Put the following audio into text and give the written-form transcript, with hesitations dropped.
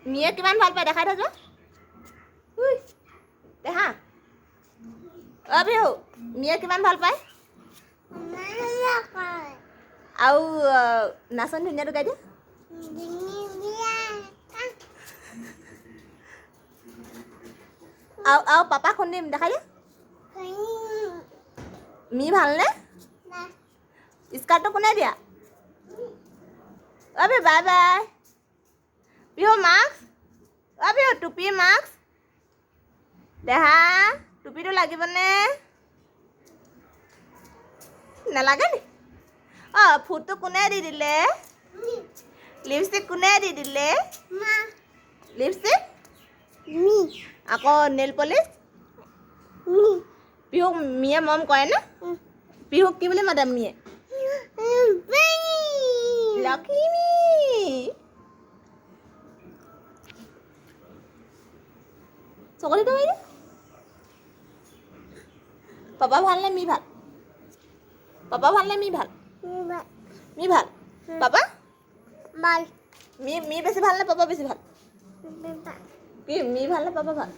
মিয়ে কিমান ভাল পায় দেখাই থৈ যোৱা দেখা বিহু মিয়ে কিমান ভাল পায় আৰু নাচনি ধুনীয়াটো গাই দিয়া আৰু পাপা খুন্দিম দেখাই দিয়া মি ভালনে স্কাৰ্টটো কোনে দিয়া Bihu bye bye Bihu mask Bihu টুপি মাস্ক দেহা টুপিটো লাগিবনে নালাগে নি ফুটটো কোনে দি দিলে লিপষ্টিক কোনে দি দিলে লিপষ্টিক আকৌ নেল পলিচ পিহুক মিয়ে মৰম কৰে নে পিহুক কি বুলি মাতে মিয়ে লক্ষ্মী চকলিটো মাৰি পাপা ভাল নে মি ভাল পাপা ভাল নে মি ভাল মি ভাল পাপা ভাল মি বেছি ভাল নে পাপা বেছি ভাল কি মি ভাল নে পাপা ভাল